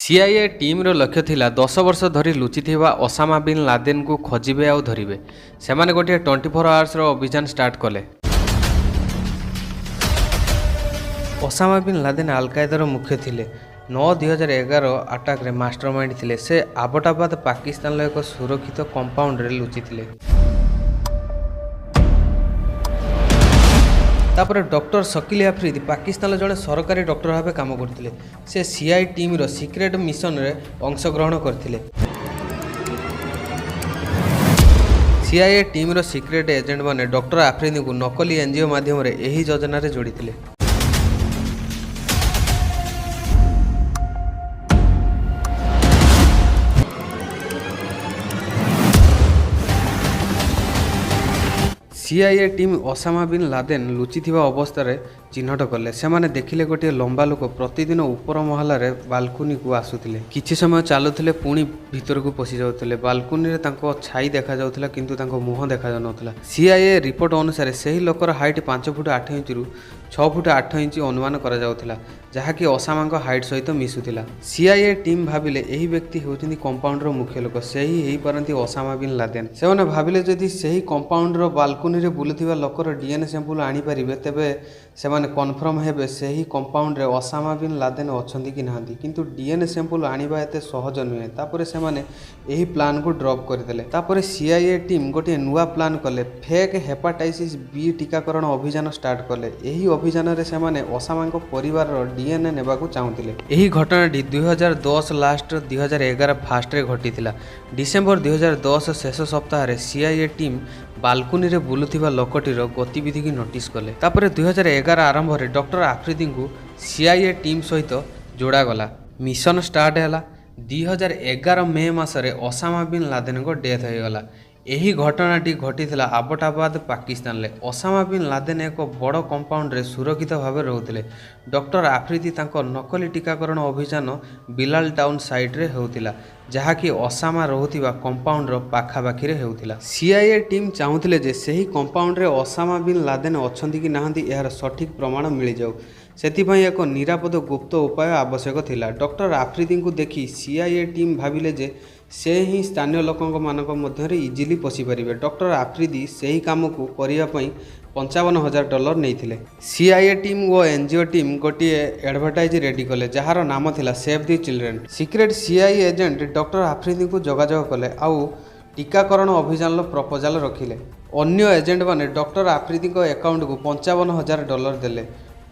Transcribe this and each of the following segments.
CIA team रो लक्ष्य थिला 10 वर्ष धरी लुचिथिबा ओसामा बिन लादेन को खोजिबे आउ धरिबे। सेमाने गोटे 24 आवर्स रो अभियान स्टार्ट कले। ओसामा बिन लादेन अल कायदार मुख्य थिले। 9/2011 अटैक रे मास्टरमाइंड थिले। से आबोटाबाद पाकिस्तान लो एक सुरक्षित कंपाउंड रे लुचि थिले। तापर डॉक्टर शकील अफरीदी पाकिस्तान जड़े सरकारी डॉक्टर भाव काम करते। से सीआई टीम रो सीक्रेट मिशन रे अंशग्रहण करते। सीआईए टीम रो सीक्रेट एजेंट माने डॉक्टर अफरीदी को नकली एनजीओ माध्यम रे एही योजना रे जोड़ीथिले। CIA team Osama bin Laden लुचिथिबा अवस्था रे चिन्हट कले। सेमाने देखिले गोटे लंबा लोक प्रतिदिन ऊपर महला रे बालकुनी को आसुथिले। किछि समय चालुथिले पुणी भीतर को पसि जाउथिले। बालकुनी रे तांको छाई देखा जाउथिला किंतु तांको मुह देखा जाउ नथिला। सीआईए रिपोर्ट अनुसार सेही लोकर हाइट 5 फुट 8 इंच रु 6 फुट 8 इंच अनुमान करा जाउथिला, जहा कि ओसामा को हाइट सहित मिसुथिला। सीआईए टीम भाबिले एही व्यक्ति होउथिंदी कंपाउंड रो मुख्य लोक। सेही हेई परंती ओसामा बिन लादेन। सेमाने भाबिले जदि सेही कंपाउंड रो बालकुनी रे बुलुथिबा लोकर डीएनए सैंपल आनी परिबे, तेबे सेमाने कन्फर्म हेबे सेही कंपाउंड रे ओसामा बिन लादेन अछंती कि नांदी। किंतु डीएनए सैंपल आनिबा एते सहज नुहे। तापरे सेमाने एही प्लान को ड्रॉप करदेले। तापरे सीआईए टीम गोटे नुवा प्लान कले। फेक हेपाटाइटिस बी टीकाकरण अभियान स्टार्ट कले। एही अभियान रे सेमाने ओसामा को परिवार रो डीएनए नेबाकू चाहुथिले। एही घटनाटी 2010 लास्ट 2011 फास्ट रे घटिथिला। डिसेंबर 2010 शेष सप्ताह रे सीआईए टीम बालकुनी रे बुलुथिबा लोकटीर गतिविधि की नोटिस कले। तापरे 2011 आरंभ रे डॉक्टर आफरीदी को सीआईए टीम सहित जोड़ा गला। मिशन स्टार्ट हैला। 2011 मे मासरे ओसामा बिन लादेन को डेथ हो गला। एही घटनाटी घटिथिला आबोटाबाद पाकिस्तान ले। ओसामा बिन लादेन एक बड़ कंपाउंड रे सुरक्षित भाव रहउथिले। डॉक्टर आफरीदी तांको नकली टीकाकरण अभियान बिलाल टाउन साइड रे होउथिला, जहा कि ओसामा रहुथिबा कंपाउंड रो पाखापाखी रे हेउथिला। सीआईए टीम चाहुथिले जे सेही कंपाउंड रे ओसामा बिन लादेन अछंती कि नाहंती एहार सठिक प्रमाण मिली जाऊ। सेतिपई एक निरापद गुप्त उपाय आवश्यक थिला। डॉक्टर आफरीदी को देखि सीआईए टीम भाबिले जे से ही स्थानीय लोकंक मानक मध्यरे इजिली पशि पारिबे। डॉक्टर आफरीदी सेही काम को करिया पई $55,000 नैथिले। सीआईए टीम और एनजीओ टीम गोटे एडवर्टाइज रेडी कले, जहार नाम थिला save the children. Secret CIA agent doctor Afridi को जोगाजोग कले आउ टीकाकरण अभियान प्रपोजाल रखिले। अन्य एजेंट माने डॉक्टर आफरीदी को अकाउंट को $55,000 देले।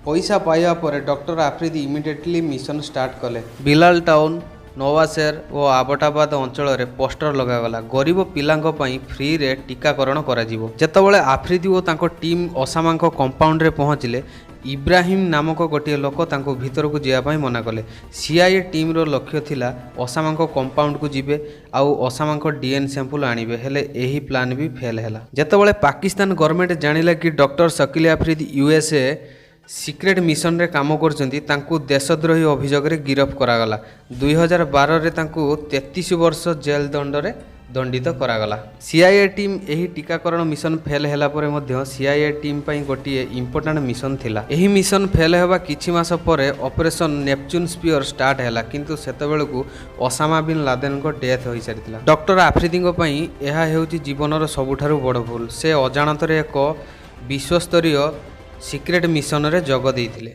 पैसा पाइबा पर doctor Afridi immediately mission start कले। बिलाल टाउन, नवाशेर और आबोटाबाद अंचल रे पोस्टर लगागला। गरीब पिलांको पई फ्री रे टीकाकरण करा जिवो। जेतबेले आफरीदी और तांको टीम ओसामा को कंपाउंड रे पहुँचले, इब्राहिम नामक गोटे लोक तांको भीतर को जिया पई मना कले। सीआईए टीम रो लक्ष्य थिला ओसामा को कंपाउंड को जिबे आउ ओसामा को डीएनए सैंपल आनिबे। हेले एही प्लान भी फेल हैला। जेतबेले पाकिस्तान गवर्नमेंट जानिला कि doctor Shakeel Afridi USA secret mission रे काम करछंती, तांकू देशद्रोही अभियोग रे गिरफ करागला। 2012 रे तांकू 33 वर्ष जेल दंड रे दंडित करागला। सीआईए टीम एही टीकाकरण मिशन फेल हैला परे मध्य सीआईए टीम पई गोटिए इंपोर्टेंट मिशन थिला। एही मिशन फेल हेबा किछि मास परे ऑपरेशन नेपच्यून स्पीयर स्टार्ट हैला, किंतु सेतबेलकू ओसामा बिन लादेन को डेथ होई सारिथिला। डॉक्टर आफरीदी को पई एहा हेउची जीवनर सबुठारु बड़ भूल। से अजाणतरे एक विश्वस्तरीय सीक्रेट मिशन रे जोग देइथिले।